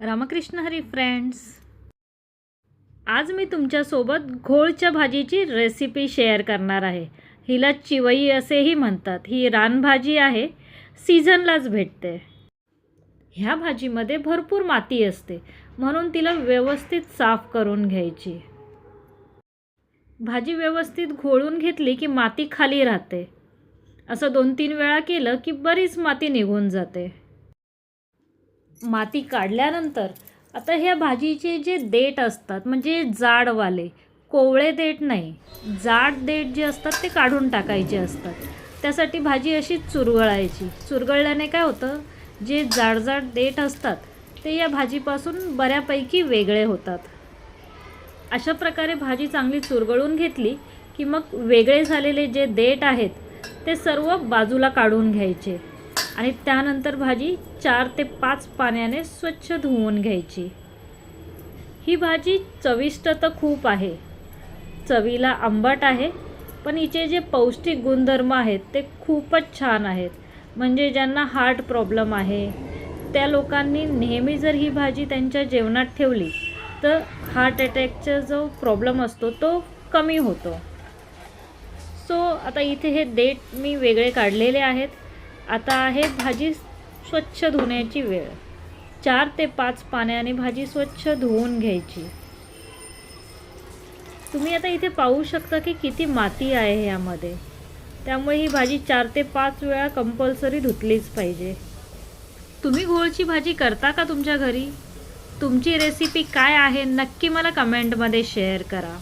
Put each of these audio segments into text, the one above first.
Ramakrishna Hari friends, आज मी तुमच्यासोबत घोळच्या भाजीची रेसिपी शेअर करणार आहे। हिला चिवई असेही म्हणतात। ही रानभाजी आहे, सीझनलाच भेटते। ह्या भाजीमध्ये भरपूर माती असते, म्हणून तिला व्यवस्थित साफ करून घ्यायची। भाजी व्यवस्थित घोळून घेतली की माती खाली राहते। असं 2-3 वेळा केलं की बरीच माती निघून जाते। माती काढल्यानंतर आता ह्या भाजीचे जे देठ असतात म्हणजे जाडवाले, कोवळे देठ नाही, जाड देठ जे असतात ते काढून टाकायचे असतात। त्यासाठी भाजी अशी चुरगळायची। चुरगळल्याने काय होतं, जे जाड देठ असतात ते या भाजीपासून बऱ्यापैकी वेगळे होतात। अशा प्रकारे भाजी चांगली चुरगळून घेतली की मग वेगळे झालेले जे देठ आहेत ते सर्व बाजूला काढून घ्यायचे आणि त्यानंतर भाजी 4 ते 5 पाण्याने स्वच्छ धुवून घ्यायची। ही भाजी चविष्ट तर खूप आहे, चवीला आंबट आहे, पण हिचे जे पौष्टिक गुणधर्म आहेत ते खूपच छान आहेत। म्हणजे ज्यांना हार्ट प्रॉब्लेम आहे त्या लोकांनी नेहमी जर ही भाजी त्यांच्या जेवणात ठेवली तर हार्ट अटॅकचा जो प्रॉब्लेम असतो तो कमी होतो। सो आता इथे हे देठ मी वेगळे काढलेले आहेत। आता आहे भाजी स्वच्छ धुण्याची वेळ। 4 ते 5 पाण्याने भाजी स्वच्छ धुवून घ्यायची। तुम्ही आता इथे पाहू शकता की किती माती आहे यामध्ये, त्यामुळे ही भाजी 4 ते 5 वेळा कंपल्सरी धुतलीच पाहिजे। तुम्ही घोळची भाजी करता का तुमच्या घरी? तुमची रेसिपी काय आहे नक्की मला कमेंटमध्ये शेअर करा।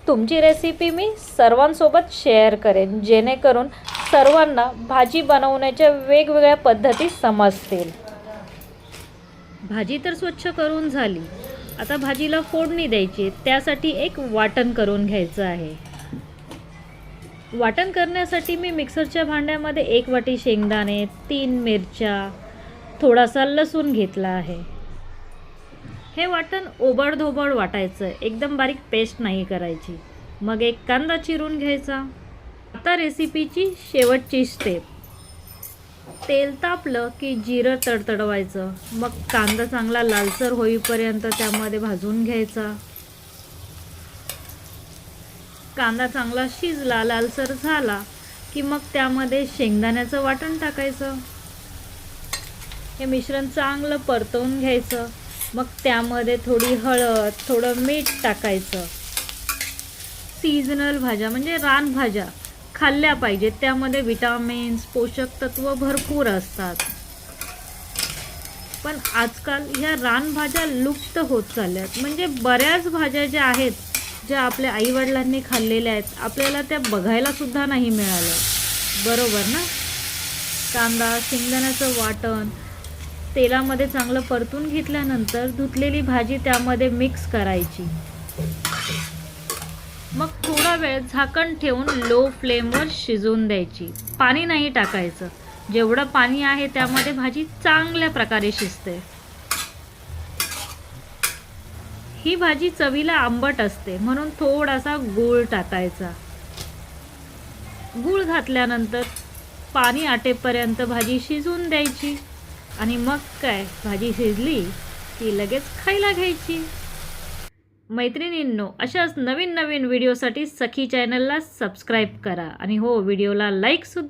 तुमची रेसिपी मी सर्वांसोबत शेअर करेन, जेणेकरून सर्वांना भाजी बनवण्याच्या वेगवेगळ्या पद्धती समजतील। भाजी तर स्वच्छ करून झाली, आता भाजीला फोडणी द्यायची। त्यासाठी एक वाटण करून घ्यायचं आहे। वाटण करण्यासाठी मी मिक्सरच्या भांड्यामध्ये 1 वाटी शेंगदाणे, 3 मिरच्या, थोडासा लसूण घेतला आहे। हे वाटण ओबडधोबड वाटायचं, एकदम बारीक पेस्ट नाही करायची। मग एक कांदा चिरून घ्यायचा। आता रेसिपीची शेवटची स्टेप, तेल तापलं की जिरं तडतडवायचं। मग कांदा चांगला लालसर होईपर्यंत त्यामध्ये भाजून घ्यायचा। कांदा चांगला शिजला, लालसर झाला की मग त्यामध्ये शेंगदाण्याचं वाटण टाकायचं। हे मिश्रण चांगलं परतवून घ्यायचं। मग त्यामध्ये थोडी हळद, थोडं मीठ टाकायचं। सीझनल भाज्या म्हणजे रानभाज्या खाल्ल्या पाहिजेत, त्यामध्ये विटामिन्स, पोषक तत्व भरपूर असतात। पण आजकाल ह्या रानभाज्या लुप्त होत चालल्यात। म्हणजे बऱ्याच भाज्या ज्या आहेत, ज्या आपल्या आईवडिलांनी खाल्लेल्या आहेत, आपल्याला त्या बघायला सुद्धा नाही मिळाल्या, बरोबर ना? कांदा, शेंगदाण्याचं वाटण तेलामध्ये चांगलं परतून घेतल्यानंतर धुतलेली भाजी त्यामध्ये मिक्स करायची। मग थोडा वेळ झाकण ठेवून लो फ्लेमवर शिजवून द्यायची। पाणी नाही टाकायचं, जेवढं पाणी आहे त्यामध्ये भाजी चांगल्या प्रकारे शिजते। ही भाजी चवीला आंबट असते, म्हणून थोडासा गूळ टाकायचा। गूळ घातल्यानंतर पाणी आटेपर्यंत भाजी शिजवून द्यायची आणि मग काय, भाजी शिजली की लगेच खायला घ्यायची। मैत्रिणींनो, अशाच नवीन व्हिडिओसाठी सखी चॅनलला सबस्क्राईब करा आणि हो, व्हिडिओला लाईक सुद्धा